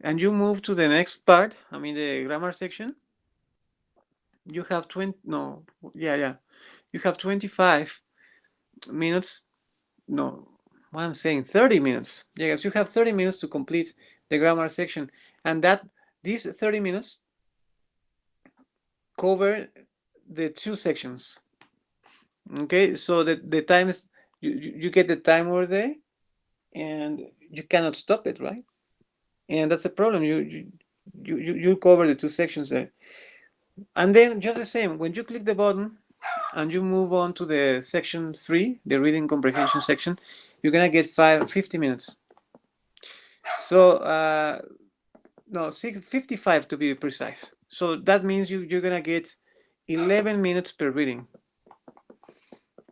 and you move to the next part, I mean the grammar section, you have 20, no, yeah, you have 25 minutes, no, what I'm saying, 30 minutes. Yes, you have 30 minutes to complete the grammar section, and that these 30 minutes cover the two sections. Okay, so the time is, you get the time over there, and you cannot stop it, right? And that's a problem. You cover the two sections there, and then just the same, when you click the button and you move on to the section 3, the reading comprehension section, you're gonna get 50 minutes. So no, 55 to be precise. So that means you're gonna get 11 minutes per reading.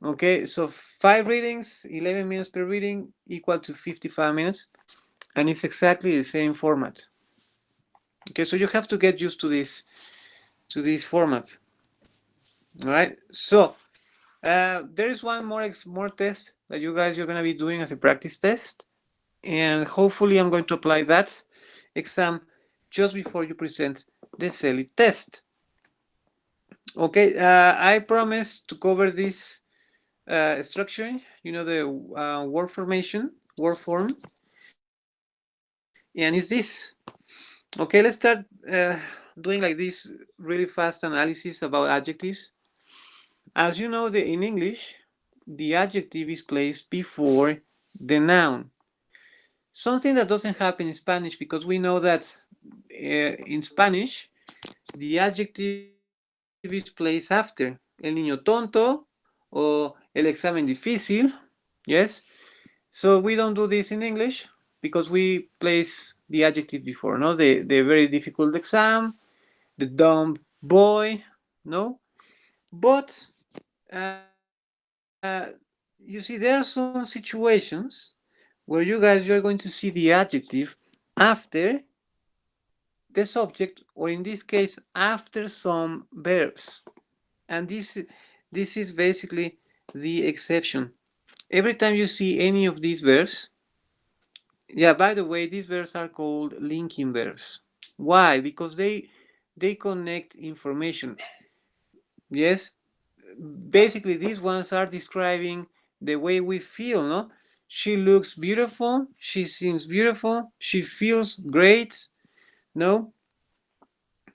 Okay, so 5 readings, 11 minutes per reading, equal to 55 minutes, and it's exactly the same format. Okay, so you have to get used to this format. All right, so there is one more test that you're gonna be doing as a practice test, and hopefully I'm going to apply that exam just before you present the CELI test. Okay, I promise to cover this structure, the word formation, word form, and it's this. Okay, let's start doing like this really fast analysis about adjectives. As you know, in English, the adjective is placed before the noun. Something that doesn't happen in Spanish, because we know that in Spanish, the adjective is placed after. El niño tonto, or el examen difícil, yes? So we don't do this in English because we place the adjective before, no? The very difficult exam, the dumb boy, no? But you see, there are some situations where you're going to see the adjective after the subject, or in this case, after some verbs. And this is basically the exception. Every time you see any of these verbs, yeah, by the way, these verbs are called linking verbs. Why? Because they connect information. Yes, basically these ones are describing the way we feel, no? She looks beautiful, she seems beautiful, she feels great, no?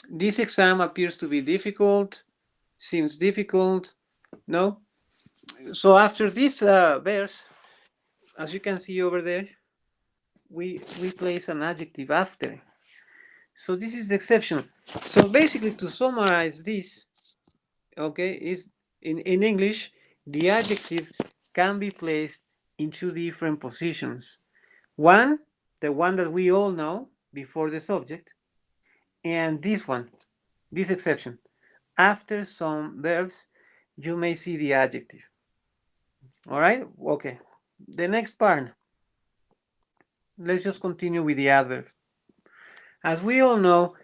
This exam appears to be difficult, seems difficult, no? So after this verse, as you can see over there, we place an adjective after. So this is the exception. So basically, to summarize this, okay, is in English, the adjective can be placed in two different positions. One, the one that we all know before the subject, and this one, this exception. After some verbs, you may see the adjective. All right? Okay. The next part, let's just continue with the adverb. As we all know,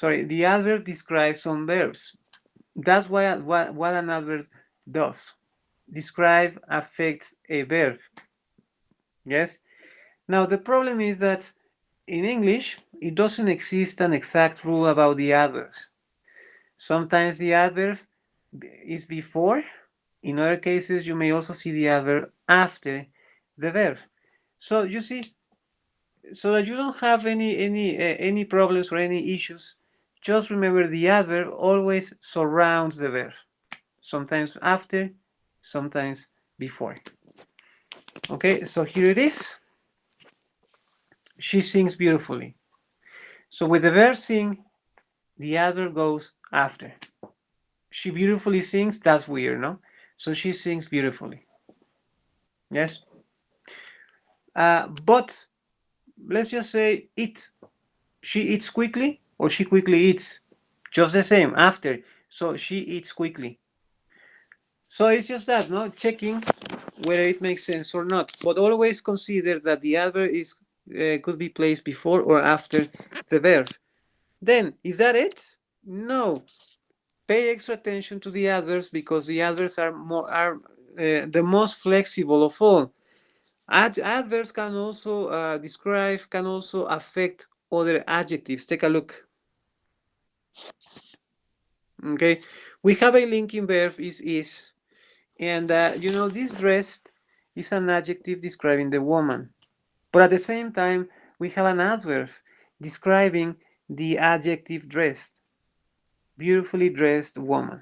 the adverb describes some verbs. That's what an adverb does. Describe affects a verb. Yes? Now, the problem is that in English, it doesn't exist an exact rule about the adverbs. Sometimes the adverb is before. In other cases, you may also see the adverb after the verb. So you see, so that you don't have any problems or any issues, just remember the adverb always surrounds the verb. Sometimes after, sometimes before. Okay, so here it is. She sings beautifully. So with the verb sing, the adverb goes after. She beautifully sings, that's weird, no? So she sings beautifully. Yes? But let's just say eat. She eats quickly, or she quickly eats. Just the same, after. So she eats quickly. So it's just that, no? Checking whether it makes sense or not. But always consider that the adverb could be placed before or after the verb. Then, is that it? No. Pay extra attention to the adverbs, because the adverbs are the most flexible of all. Adverbs can also describe, can also affect other adjectives. Take a look. Okay, we have a linking verb is, and this dressed is an adjective describing the woman. But at the same time, we have an adverb describing the adjective dressed. Beautifully dressed woman.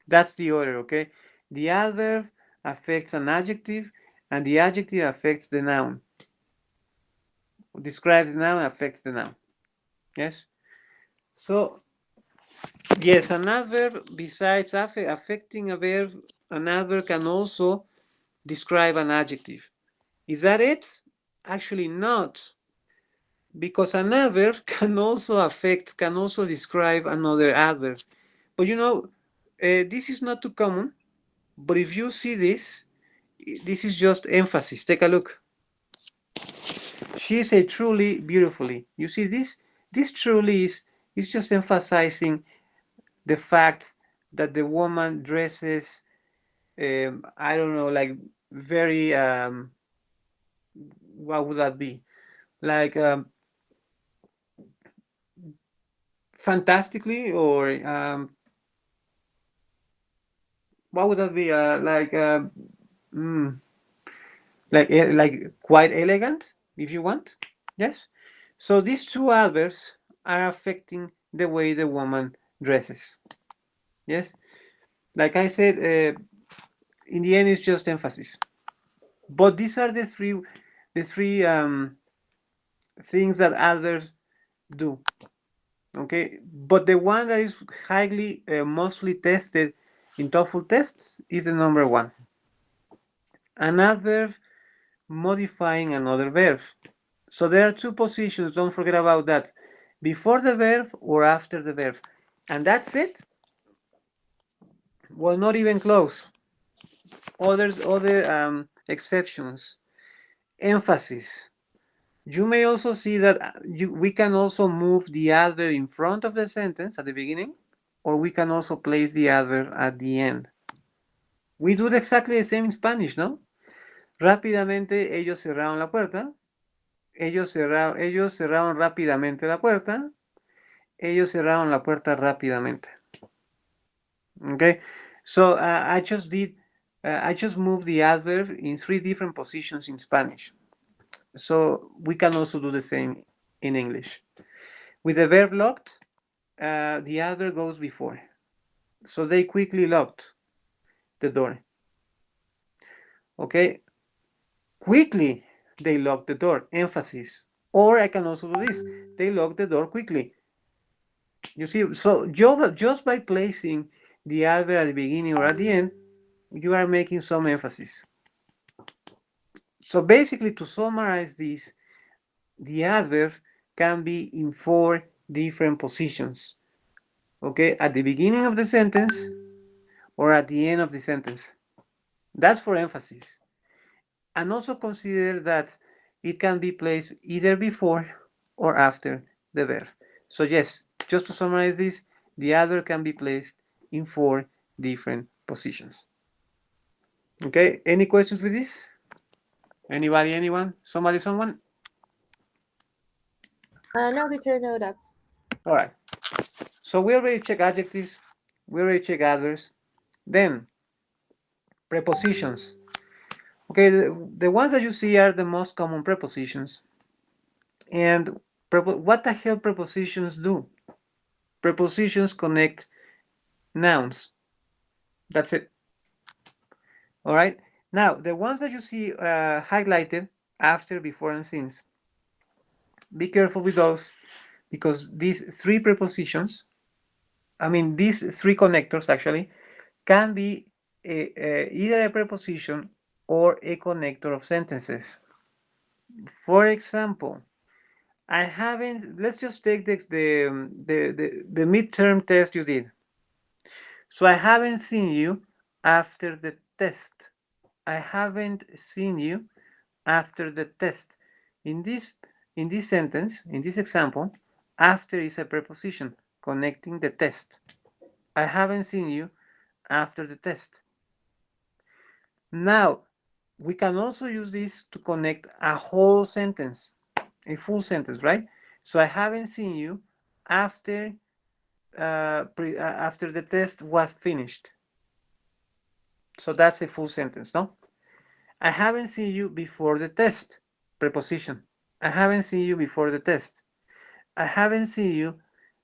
That's the order, okay? The adverb affects an adjective, and the adjective affects the noun. Describes the noun, affects the noun. Yes? So, yes, an adverb, besides affecting a verb, an adverb can also describe an adjective. Is that it? Actually not, because an adverb can also describe another adverb. But this is not too common, but if you see this is just emphasis. Take a look. She said truly beautifully. You see this truly is just emphasizing the fact that the woman dresses, I don't know, like very, what would that be? Like fantastically, or what would that be? Like quite elegant, if you want. Yes. So these two adverbs are affecting the way the woman dresses. Yes. Like I said, in the end, it's just emphasis. But these are the three things that adverbs do. Okay. But the one that is highly, mostly tested in TOEFL tests is the number one. An adverb modifying another verb. So there are two positions, don't forget about that. Before the verb or after the verb. And that's it. Well, not even close. Other exceptions. Emphasis. You may also see that we can also move the adverb in front of the sentence at the beginning, or we can also place the adverb at the end. We do exactly the same in Spanish, ¿no? Rápidamente ellos cerraron la puerta. Ellos cerraron rápidamente la puerta. Ellos cerraron la puerta rápidamente. Okay, so I just moved the adverb in 3 different positions in Spanish. So we can also do the same in English. With the verb locked, the adverb goes before. So they quickly locked the door. Okay, quickly they locked the door, emphasis. Or I can also do this, they locked the door quickly. You see, so just by placing the adverb at the beginning or at the end, you are making some emphasis. So basically, to summarize this, the adverb can be in 4 different positions. Okay, at the beginning of the sentence or at the end of the sentence. That's for emphasis. And also consider that it can be placed either before or after the verb. So yes, just to summarize this, the adverb can be placed in 4 different positions. Okay, any questions with this? Anybody, anyone? Somebody, someone? No, teacher, no doubts. All right. So we already checked adjectives. We already checked adverbs. Then, prepositions. Okay, the ones that you see are the most common prepositions. And what the hell prepositions do? Prepositions connect nouns. That's it. All right. Now, the ones that you see highlighted, after, before, and since, be careful with those, because these 3 prepositions, these 3 connectors actually, can be either a preposition or a connector of sentences. For example, I haven't, let's just take the midterm test you did. So I haven't seen you after the test. I haven't seen you after the test. In this sentence, in this example, after is a preposition connecting the test. I haven't seen you after the test. Now, we can also use this to connect a whole sentence, a full sentence, right? So I haven't seen you after after the test was finished. So that's a full sentence, no? I haven't seen you before the test. Preposition. I haven't seen you before the test. I haven't seen you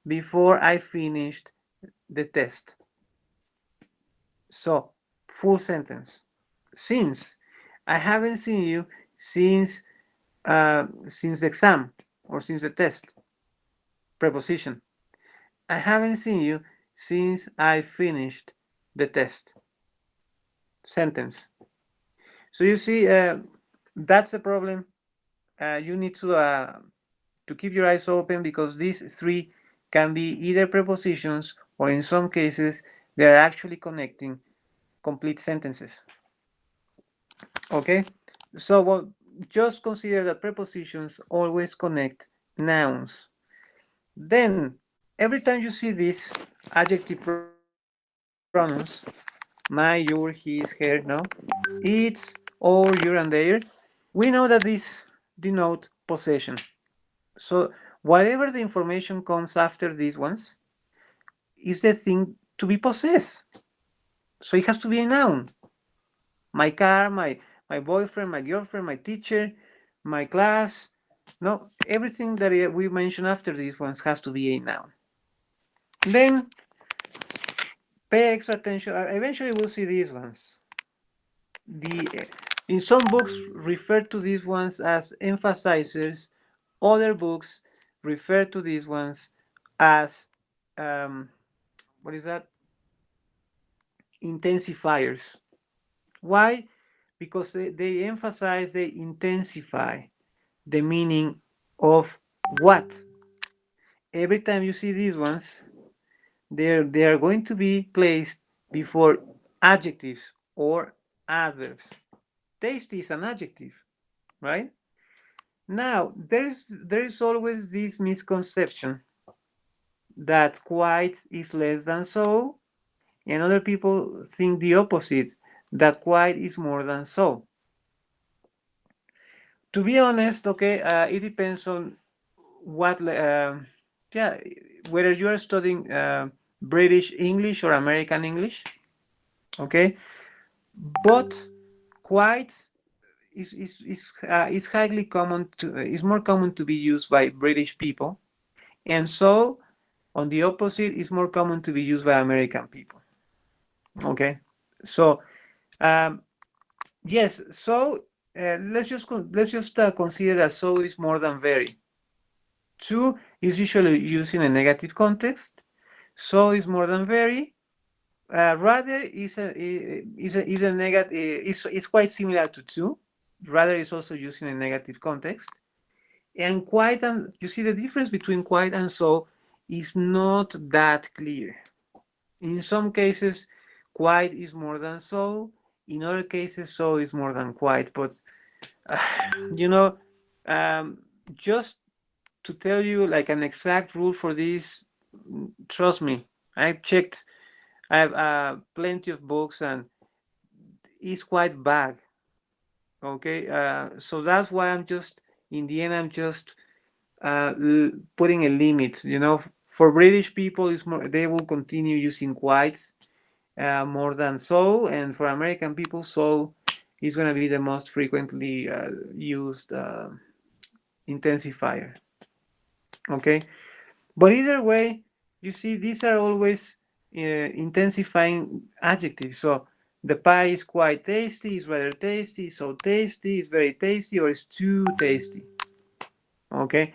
before I finished the test. So, full sentence. Since. I haven't seen you since the exam or since the test. Preposition. I haven't seen you since I finished the test. Sentence. So you see, that's the problem. You need to keep your eyes open because these three can be either prepositions or in some cases they are actually connecting complete sentences. Okay, so well, just consider that prepositions always connect nouns. Then every time you see these adjective pronouns, my, your, his, her, no, its, or, your, and their, we know that these denote possession. So whatever the information comes after these ones is the thing to be possessed. So it has to be a noun. My car, my boyfriend, my girlfriend, my teacher, my class. No, everything that we mention after these ones has to be a noun. Then pay extra attention. Eventually we'll see these ones. In some books refer to these ones as emphasizers. Other books refer to these ones as what is that? Intensifiers. Why? Because they emphasize, they intensify the meaning of what. Every time you see these ones, they are going to be placed before adjectives or adverbs. Tasty is an adjective, right? Now, there is always this misconception that quite is less than so, and other people think the opposite, that quite is more than so. To be honest, okay, it depends on what, yeah, whether you are studying British English or American English, okay, but quite is highly common to is more common to be used by British people, and so on the opposite is more common to be used by American people. Okay, so um, yes, so let's just consider that so is more than very. To is usually used in a negative context. So is more than very. Rather is a negative is quite similar to to. Rather is also used in a negative context. And quite, and you see the difference between quite and so is not that clear. In some cases, quite is more than so. In other cases, so is more than quite. But you know, um, just to tell you like an exact rule for this, trust me, I've checked. I have plenty of books, and it's quite vague. Okay, so that's why I'm just in the end I'm just putting a limit. You know, for British people, is more they will continue using quite more than so, and for American people, so is going to be the most frequently used intensifier. Okay, but either way, you see, these are always intensifying adjectives. So the pie is quite tasty, is rather tasty, so tasty, is very tasty, or is too tasty. Okay,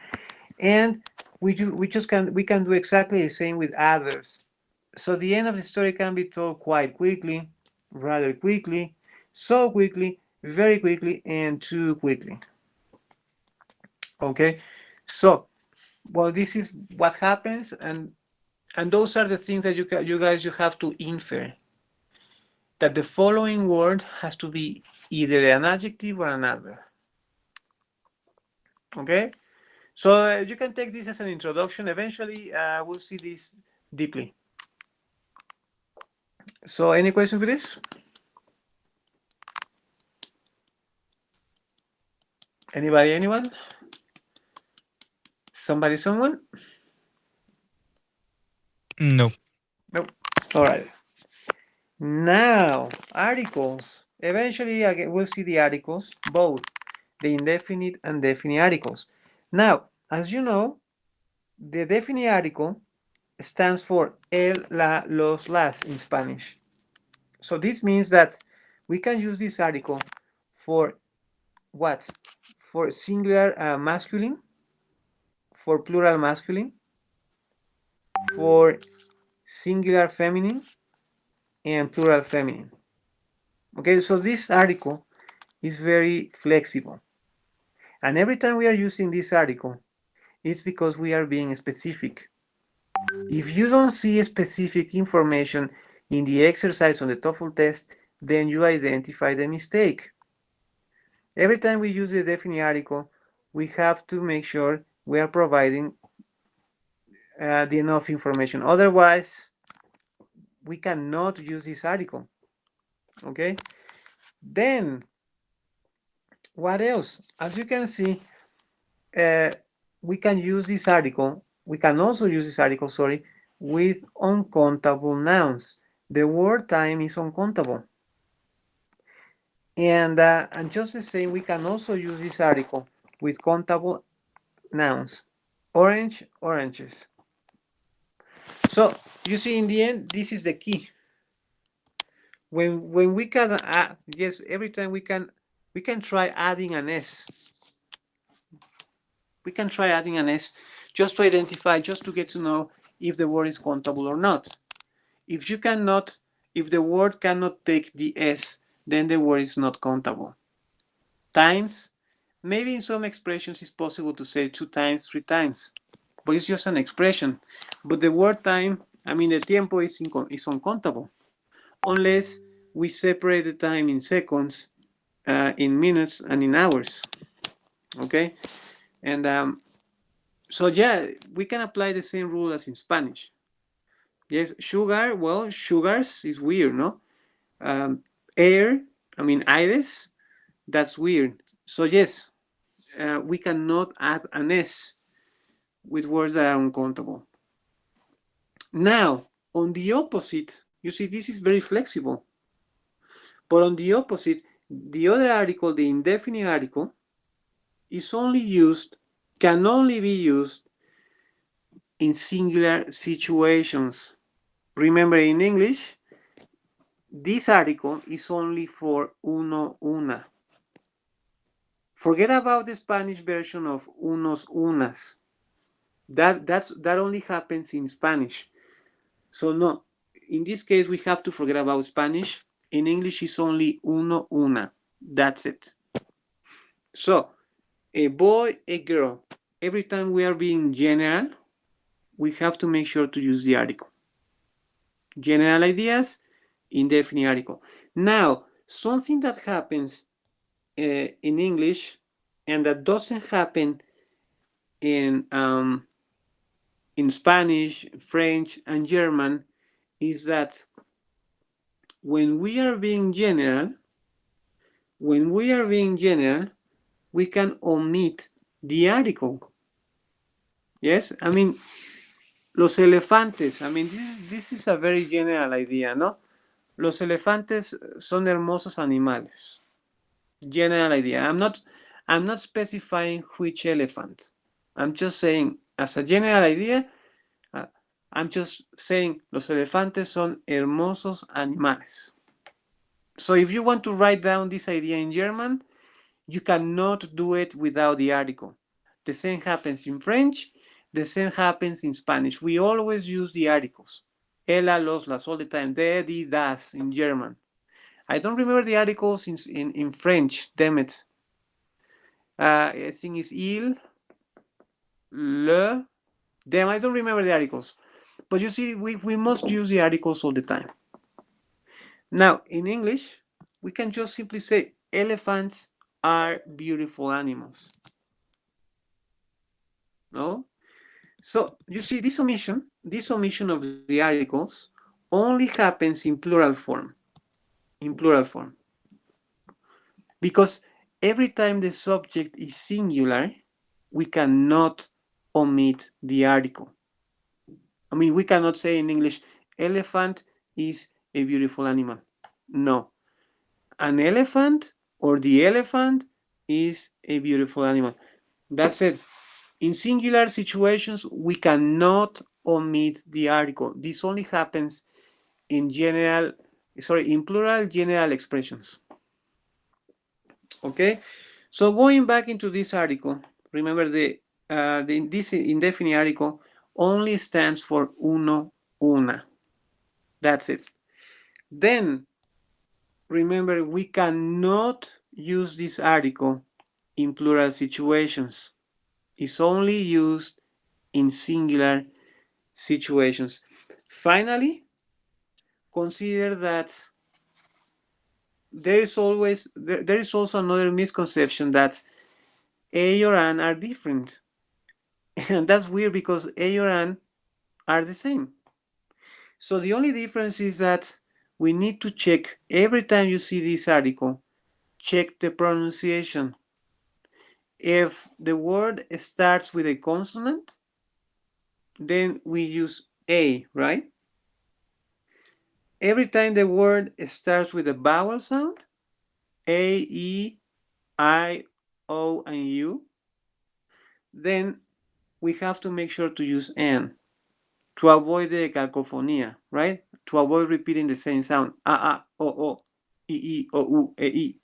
and we can do exactly the same with adverbs. So the end of the story can be told quite quickly, rather quickly, so quickly, very quickly, and too quickly. Okay, so well, this is what happens, and those are the things that you guys you have to infer. That the following word has to be either an adjective or an adverb. Okay, so you can take this as an introduction. Eventually, we'll see this deeply. So, any questions for this? Anybody? Anyone? Somebody, someone? No. Nope. All right. Now, articles. Eventually, again, we'll see the articles, both the indefinite and definite articles. Now, as you know, the definite article stands for el, la, los, las in Spanish. So this means that we can use this article for what? For singular masculine, for plural masculine, for singular feminine, and plural feminine. Okay, so this article is very flexible. And every time we are using this article, it's because we are being specific. If you don't see specific information in the exercise on the TOEFL test, then you identify the mistake. Every time we use the definite article, we have to make sure we are providing the enough information. Otherwise, we cannot use this article. Okay? Then, what else? As you can see, we can use this article. We can also use this article, sorry, with uncountable nouns. The word time is uncountable. And just the same, we can also use this article with countable nouns. Orange, oranges. So you see, in the end, this is the key. When we can add, yes, every time we can try adding an s. We can try adding an s just to identify, just to get to know if the word is countable or not. If you cannot, if the word cannot take the s, then the word is not countable. Times, maybe in some expressions it's possible to say 2 times, 3 times, but it's just an expression. But the word time, I mean the tiempo is uncountable, unless we separate the time in seconds, in minutes, and in hours. Okay, and so yeah, we can apply the same rule as in Spanish. Yes, sugar, well, sugars is weird, no? Air, I mean, aires, that's weird. So yes, we cannot add an S with words that are uncountable. Now, on the opposite, you see, this is very flexible. But on the opposite, the other article, the indefinite article, is only used, can only be used in singular situations. Remember, in English, this article is only for uno, una. Forget about the Spanish version of unos, unas. That only happens in Spanish. So no, in this case, we have to forget about Spanish. In English, it's only uno, una. That's it. So, a boy, a girl. Every time we are being general, we have to make sure to use the article. General ideas, indefinite article. Now, something that happens in English and that doesn't happen in Spanish, French, and German is that when we are being general, we can omit the article. Yes, I mean, los elefantes. I mean, this is a very general idea, ¿no? Los elefantes son hermosos animales. General idea. I'm not specifying which elephant. I'm just saying, as a general idea, I'm just saying los elefantes son hermosos animales. So if you want to write down this idea in German, you cannot do it without the article. The same happens in French, the same happens in Spanish. We always use the articles. Ella, los, las, all the time. De, die, das in German. I don't remember the articles in French, damn it. I think it's il, le, them. I don't remember the articles. But you see, we must use the articles all the time. Now, in English, we can just simply say elephants are beautiful animals. No? So you see, this omission of the articles only happens in plural form. In plural form. Because every time the subject is singular, we cannot omit the article. I mean, we cannot say in English, elephant is a beautiful animal. No. An elephant or the elephant is a beautiful animal. That's it. In singular situations, we cannot omit the article. This only happens in in plural general expressions. Okay, so going back into this article, remember this indefinite article only stands for uno, una. That's it. Then remember, we cannot use this article in plural situations. It's only used in singular situations. Finally, consider that there is also another misconception that A or an are different. And that's weird because A or an are the same. So the only difference is that we need to check every time you see this article, check the pronunciation. If the word starts with a consonant, then we use A, right? Every time the word starts with a vowel sound, A, E, I, O, and U, then we have to make sure to use N to avoid the cacophonia, right? To avoid repeating the same sound, o, e, o, u, e.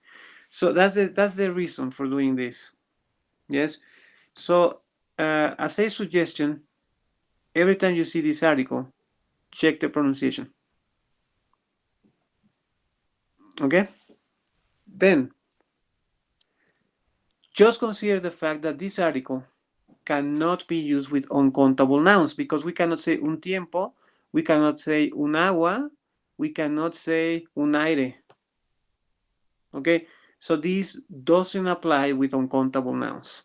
So that's the reason for doing this. Yes. So as a suggestion, every time you see this article, check the pronunciation. Okay. Then just consider the fact that this article cannot be used with uncountable nouns because we cannot say un tiempo, we cannot say un agua, we cannot say un aire. Okay, so this doesn't apply with uncountable nouns.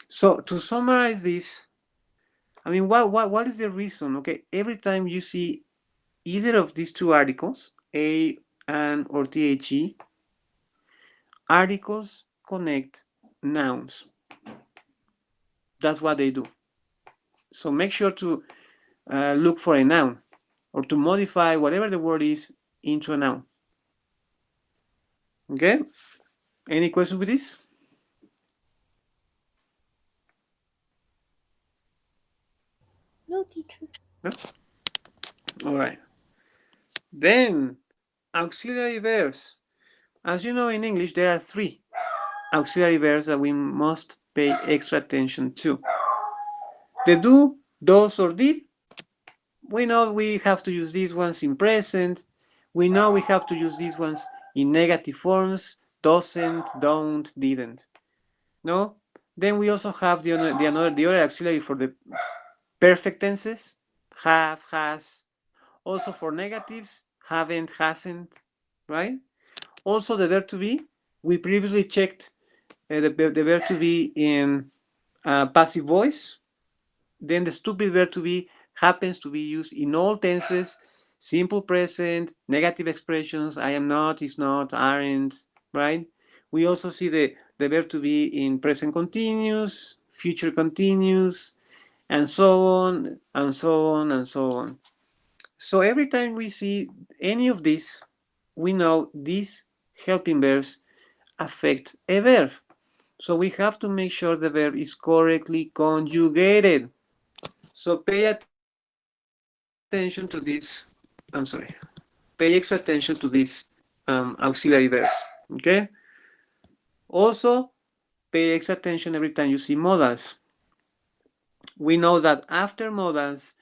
So to summarize this, I mean, what is the reason? Okay, every time you see either of these two articles, a, an, or the, articles connect nouns. That's what they do. So make sure to look for a noun or to modify whatever the word is into a noun. Okay? Any questions with this? No, teacher. No? All right. Then, auxiliary verbs. As you know, in English, there are 3 auxiliary verbs that we must pay extra attention to. The do, does, or did. We know we have to use these ones in present. We know we have to use these ones in negative forms. Doesn't, don't, didn't. No? Then we also have the other auxiliary for the perfect tenses. Have, has. Also for negatives, haven't, hasn't, right? Also the verb to be. We previously checked the verb to be in passive voice. Then the stupid verb to be happens to be used in all tenses, simple present, negative expressions, I am not, is not, aren't, right? We also see the verb to be in present continuous, future continuous, and so on, and so on, and so on. So every time we see any of these, we know these helping verbs affect a verb. So we have to make sure the verb is correctly conjugated. So pay attention to this. I'm sorry. Pay extra attention to these auxiliary verbs. Okay. Also, pay extra attention every time you see modals. We know that after modals,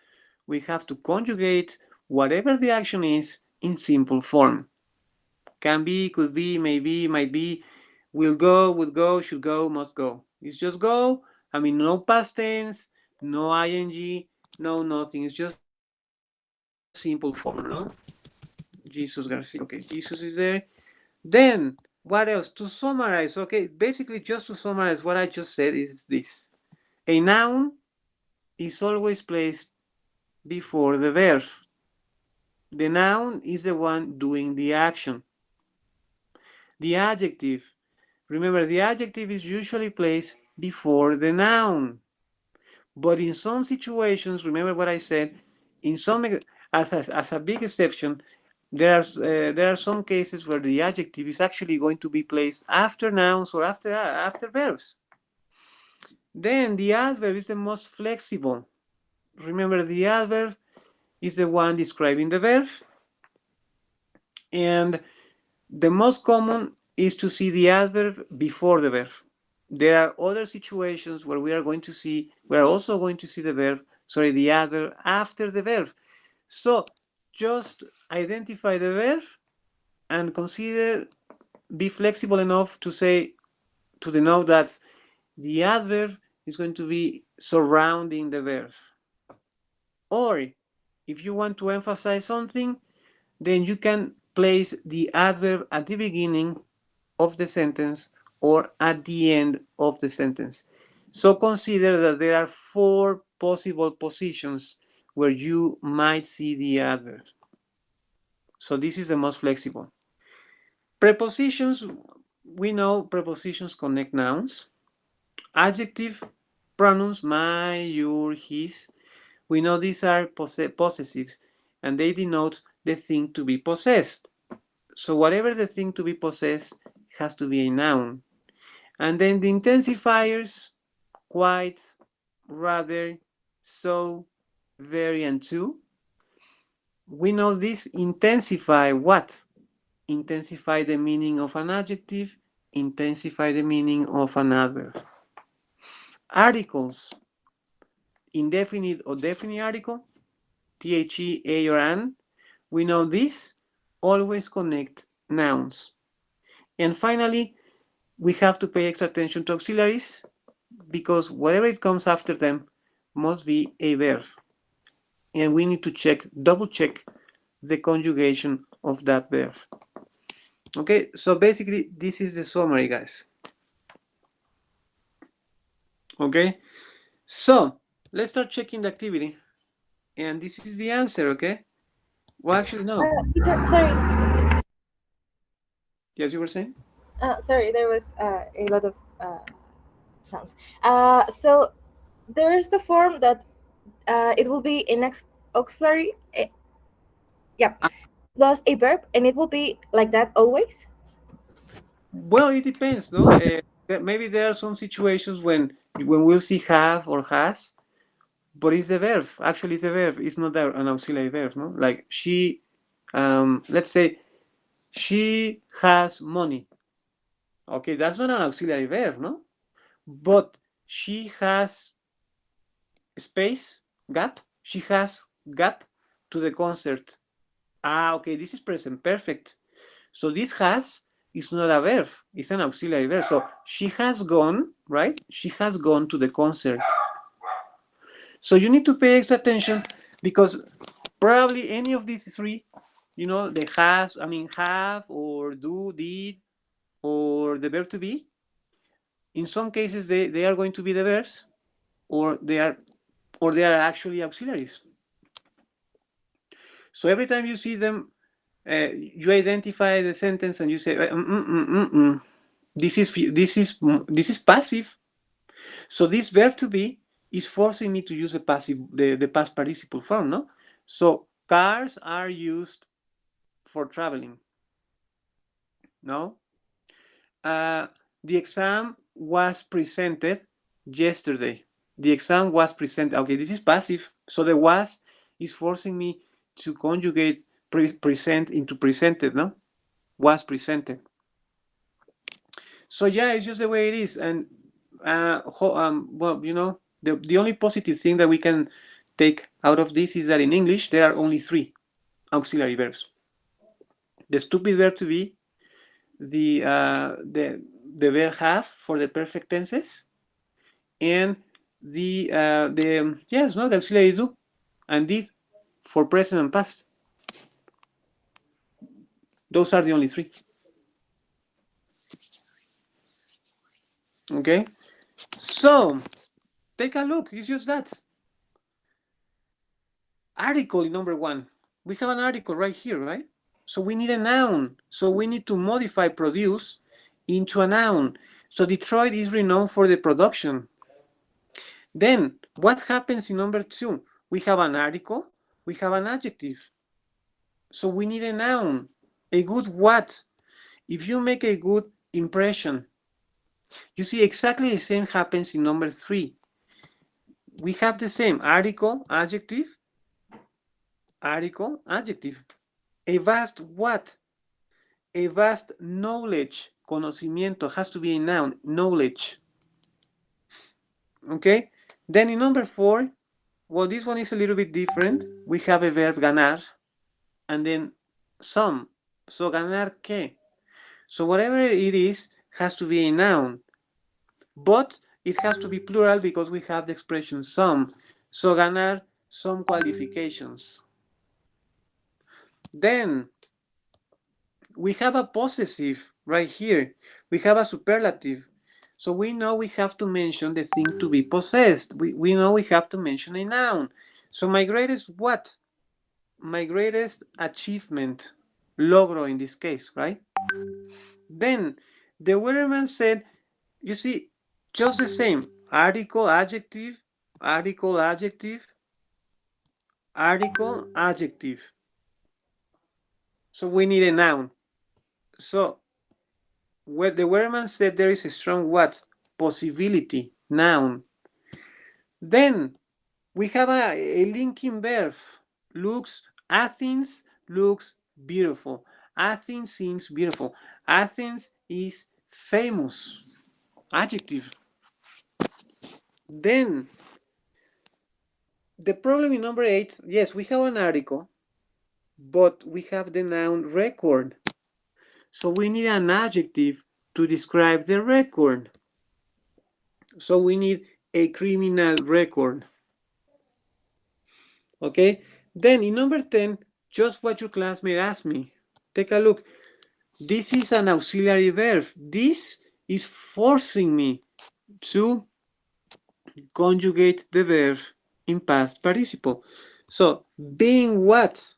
we have to conjugate whatever the action is in simple form. Can be, could be, maybe, might be, will go, would go, should go, must go. It's just go. I mean, no past tense, no ing, no nothing. It's just simple form, no? Jesus Garcia. Okay, Jesus is there. Then, what else? To summarize, okay, basically just to summarize what I just said is this. A noun is always placed before the verb. The noun is the one doing the action. The adjective, remember, the adjective is usually placed before the noun. But in some situations, remember what I said, in some, as a big exception, there are some cases where the adjective is actually going to be placed after nouns or after verbs. Then the adverb is the most flexible. Remember, the adverb is the one describing the verb, and the most common is to see the adverb before the verb. There are other situations where we are also going to see the adverb after the verb. So just identify the verb and be flexible enough to denote that the adverb is going to be surrounding the verb. Or if you want to emphasize something, then you can place the adverb at the beginning of the sentence or at the end of the sentence. So consider that there are 4 possible positions where you might see the adverb. So this is the most flexible. Prepositions, we know prepositions connect nouns. Adjective, pronouns, my, your, his. We know these are possessives and they denote the thing to be possessed. So whatever the thing to be possessed has to be a noun. And then the intensifiers, quite, rather, so, very, and to. We know this intensify what? Intensify the meaning of an adjective, intensify the meaning of an adverb. Articles, indefinite or definite article, the, a, or an. We know this always connect nouns. And finally, we have to pay extra attention to auxiliaries because whatever it comes after them must be a verb. And we need to double check the conjugation of that verb. Okay, so basically this is the summary, guys. Okay, so let's start checking the activity. And this is the answer, okay? Well, actually, no. Teacher, sorry. Yes, you were saying? Sorry, there was a lot of sounds. So there is the form that it will be an auxiliary, yeah, plus a verb, and it will be like that always. Well, it depends, no? Maybe there are some situations when we'll see have or has, but it's the verb. Actually, it's the verb. It's not an auxiliary verb, no? Like she, let's say, she has money. Okay, that's not an auxiliary verb, no? But she has space, gap. She has gap to the concert. Okay, this is present perfect. So this has is not a verb, it's an auxiliary verb. So she has gone, right? She has gone to the concert. So you need to pay extra attention because probably any of these 3, the have or do, did, or the verb to be, in some cases they are going to be the verbs or they are actually auxiliaries. So every time you see them, you identify the sentence and you say, this is passive. So this verb to be is forcing me to use the past participle form, no? So cars are used for traveling. No? The exam was presented yesterday. The exam was presented. Okay, this is passive. So the was is forcing me to conjugate present into presented, no? Was presented. So yeah, it's just the way it is. And well, the only positive thing that we can take out of this is that in English there are only 3 auxiliary verbs: the stupid verb to be, the verb have for the perfect tenses, and the auxiliary do and did for present and past. Those are the only 3. Okay, so take a look. It's just that. Article in number 1. We have an article right here, right? So we need a noun. So we need to modify produce into a noun. So Detroit is renowned for the production. Then what happens in number 2? We have an article, we have an adjective. So we need a noun. A good what? If you make a good impression, you see exactly the same happens in number 3. We have the same article, adjective, article, adjective. A vast what? A vast knowledge, conocimiento, has to be a noun, knowledge. Okay? Then in number 4, well, this one is a little bit different. We have a verb ganar and then some. So ganar qué? So whatever it is has to be a noun. But it has to be plural because we have the expression some. So ganar some qualifications. Then we have a possessive right here. We have a superlative. So we know we have to mention the thing to be possessed. We know we have to mention a noun. So my greatest what? My greatest achievement, logro in this case, right? Then the weatherman said, you see, just the same, article, adjective, article, adjective, article, adjective. So we need a noun. So where the weatherman said there is a strong what? Possibility, noun. Then we have a linking verb. Athens looks beautiful. Athens seems beautiful. Athens is famous. Adjective. Then the problem in number 8, yes, we have an article, but we have the noun record. So we need an adjective to describe the record. So we need a criminal record. Okay? Then in number 10, just what your classmate asked me. Take a look. This is an auxiliary verb. This is forcing me to conjugate the verb in past participle. So, being what?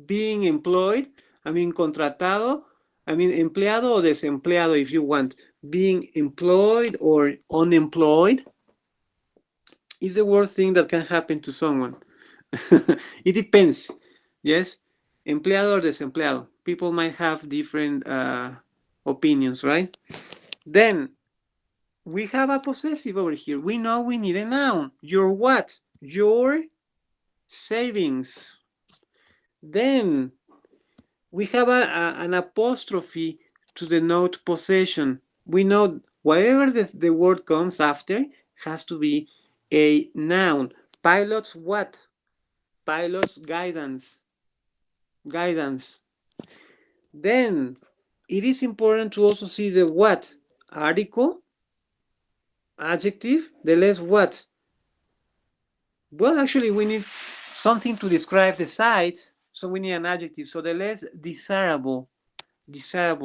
Being employed, I mean contratado, I mean empleado o desempleado if you want. Being employed or unemployed is the worst thing that can happen to someone. It depends, yes? Empleado or desempleado. People might have different opinions, right? Then we have a possessive over here. We know we need a noun. Your what? Your savings. Then we have an apostrophe to denote possession. We know whatever the word comes after has to be a noun. Pilot's what? Pilot's guidance. Guidance. Then it is important to also see the what? Article, adjective, the less what? Well, actually, we need something to describe the sides, so we need an adjective. So the less desirable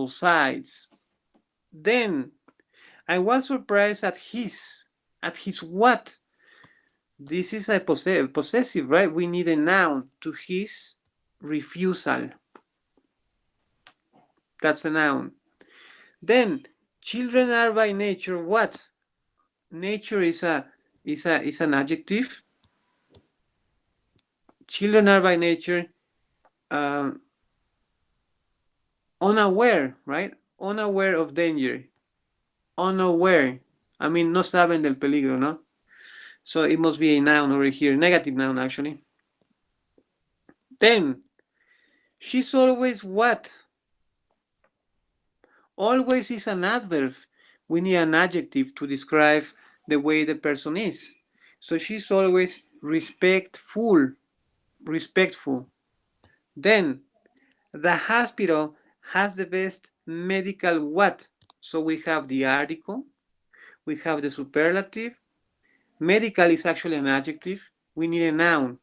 sides. Then I was surprised at his what? This is a possessive, right? We need a noun to his refusal. That's a noun. Then children are by nature what? Nature is an adjective. Children are by nature unaware, right? Unaware of danger. Unaware. I mean, no saben del peligro, no? So it must be a noun over here, negative noun actually. Then, she's always what? Always is an adverb. We need an adjective to describe the way the person is. So she's always respectful. Respectful. Then, the hospital has the best medical what? So we have the article, we have the superlative. Medical is actually an adjective. We need a noun.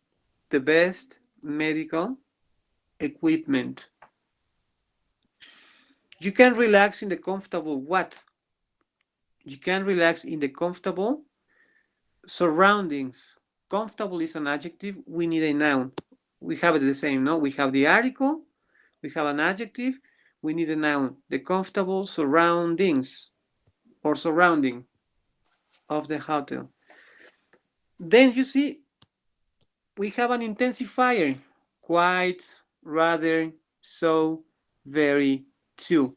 The best medical equipment. You can relax in the comfortable what? You can relax in the comfortable surroundings. Comfortable is an adjective. We need a noun. We have it the same, no? We have the article, we have an adjective, we need a noun. The comfortable surroundings. or surrounding of the hotel. Then you see we have an intensifier, quite, rather, so, very, too.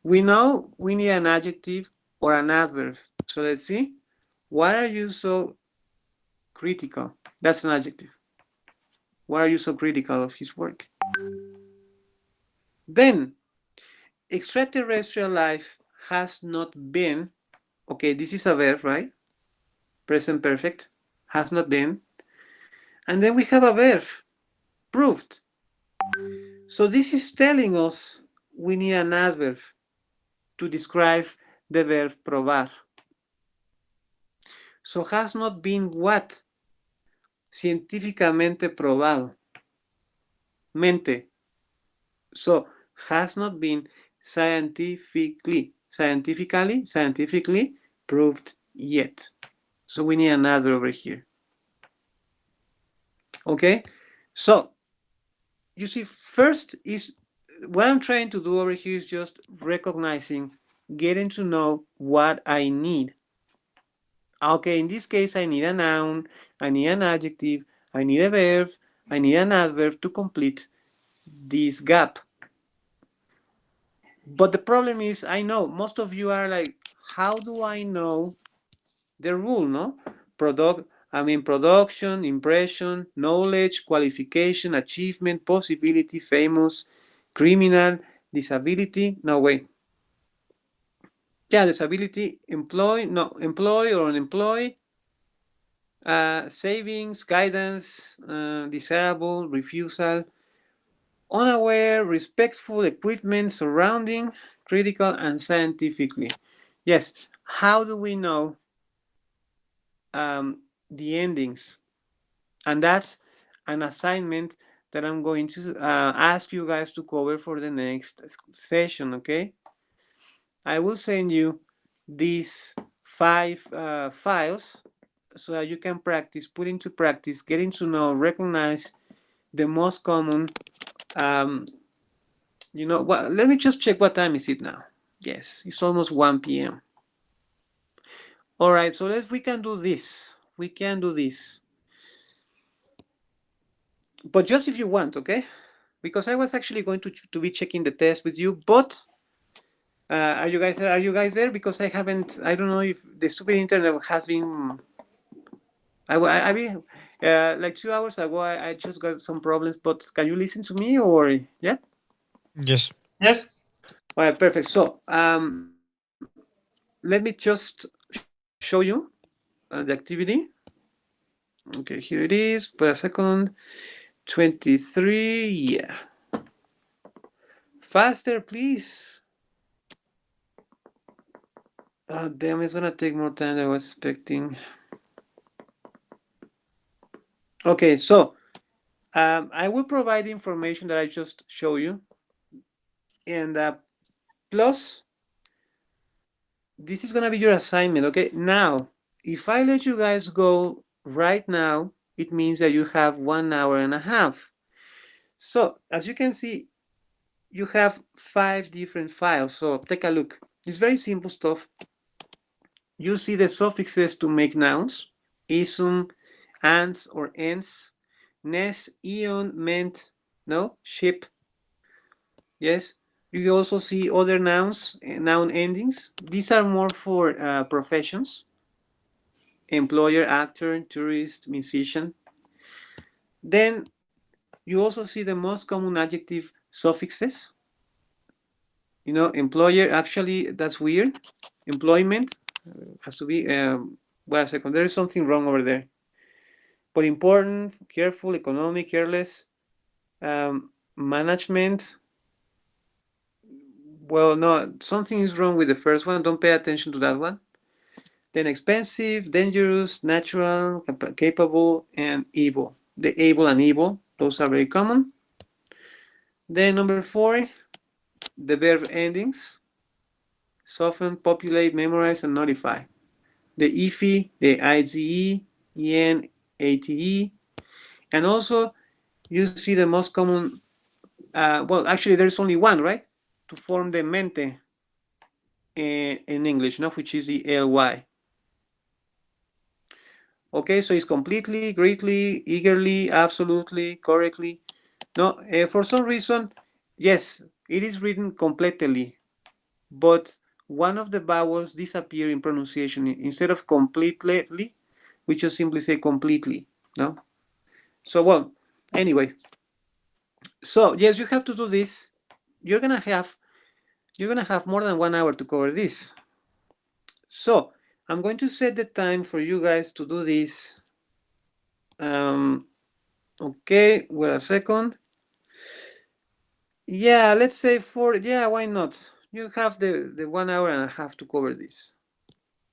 We know we need an adjective or an adverb. So let's see. Why are you so critical? That's an adjective. Why are you so critical of his work? Then, extraterrestrial life has not been, okay, this is a verb, right? Present perfect, has not been. And then we have a verb, proved. So this is telling us we need an adverb to describe the verb probar. So has not been what? Científicamente probado. Mente. So has not been scientifically proved yet. So we need an adverb over here. Okay? So you see, first is what I'm trying to do over here is just recognizing, getting to know what I need. Okay, in this case, I need a noun, I need an adjective, I need a verb, I need an adverb to complete this gap. But the problem is, I know most of you are like, how do I know the rule, no? Production, impression, knowledge, qualification, achievement, possibility, famous, criminal, disability. No, wait. Yeah, disability, employ or unemployed, savings, guidance, desirable, refusal, unaware, respectful, equipment, surrounding, critical, and scientifically. Yes, how do we know the endings? And that's an assignment that I'm going to ask you guys to cover for the next session, okay? I will send you these 5 files so that you can practice, put into practice, getting to know, recognize the most common, what, let me just check what time is it now. Yes, it's almost 1 p.m. All right, so we can do this. We can do this. But just if you want, okay? Because I was actually going to be checking the test with you, but are you guys there? Because I don't know if the stupid internet has been, I mean, like 2 hours ago, I just got some problems, but can you listen to me or, yeah? Yes. Yes. All right, perfect. So let me just show you the activity. Okay, here it is. For a second. 23, yeah. Faster, please. Oh, damn, it's gonna take more time than I was expecting. Okay, so I will provide the information that I just showed you. And plus, this is gonna be your assignment, okay? Now, if I let you guys go right now, it means that you have 1.5 hours. So, as you can see, you have 5 different files. So take a look. It's very simple stuff. You see the suffixes to make nouns, isum, ans or ens, nes, ion, ment, no, ship. Yes, you also see other nouns, noun endings. These are more for professions, employer, actor, tourist, musician. Then you also see the most common adjective suffixes. You know, employer, actually, that's weird. Employment has to be, well, a second, there is something wrong over there. But important, careful, economic, careless, management. Well, no, something is wrong with the first one. Don't pay attention to that one. Then expensive, dangerous, natural, capable, and evil. The able and evil, those are very common. Then number 4, the verb endings. Soften, populate, memorize, and notify. The IFE, the IGE, EN, ATE. And also, you see the most common, well, actually, there's only one, right? To form the mente. in English, no, which is the ly. Okay, so it's completely, greatly, eagerly, absolutely, correctly. No, for some reason, yes, it is written completely, but one of the vowels disappear in pronunciation. Instead of completely, we just simply say completely, no? So, well, anyway, so yes, you have to do this. You're gonna have more than 1 hour to cover this. So I'm going to set the time for you guys to do this. Okay, wait a second. Yeah, let's say yeah, why not? You have the 1 hour and a half to cover this.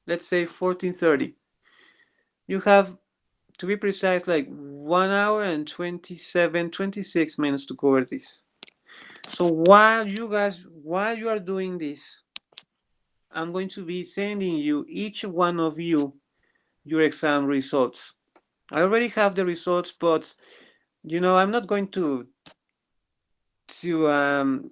Let's say 14:30. You have, to be precise, like 1 hour and 26 minutes to cover this. So while you are doing this, I'm going to be sending you, each one of you, your exam results. I already have the results, but I'm not going to um,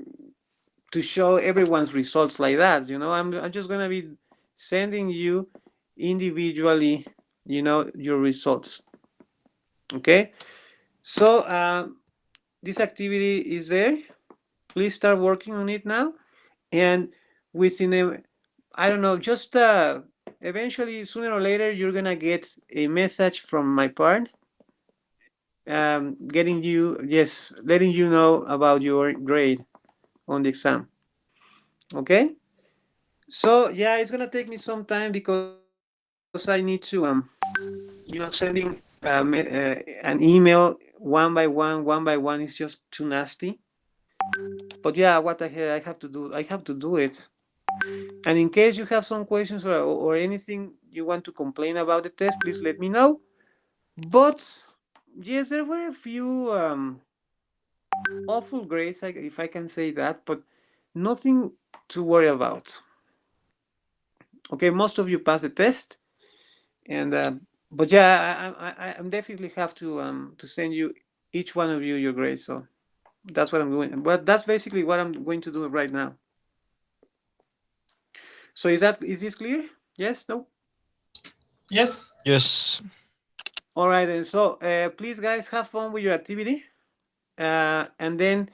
to show everyone's results like that. I'm just gonna be sending you individually, your results. Okay. So this activity is there. Please start working on it now, and within I don't know, just eventually, sooner or later, you're gonna get a message from my part, letting you know about your grade on the exam. Okay. So yeah, it's gonna take me some time because I need to sending an email one by one is just too nasty. But yeah, what the hell, I have to do it. And in case you have some questions or anything you want to complain about the test, please let me know. But yes, there were a few awful grades, if I can say that, but nothing to worry about. Okay, most of you passed the test, and but yeah, I'm definitely have to send you, each one of you, your grades. So that's what I'm doing. But that's basically what I'm going to do right now. So is this clear? Yes? No? Yes. Yes. All right then. So please, guys, have fun with your activity, and then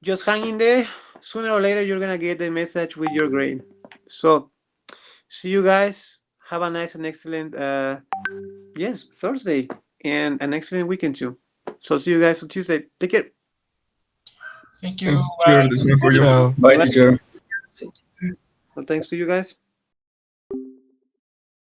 just hang in there. Sooner or later, you're gonna get the message with your grade. So see you guys. Have a nice and excellent Thursday, and an excellent weekend too. So see you guys on Tuesday. Take care. Thank you. Thanks, Bye. teacher. The same for you. Ciao. Bye, Bye. teacher. Well, thanks to you guys.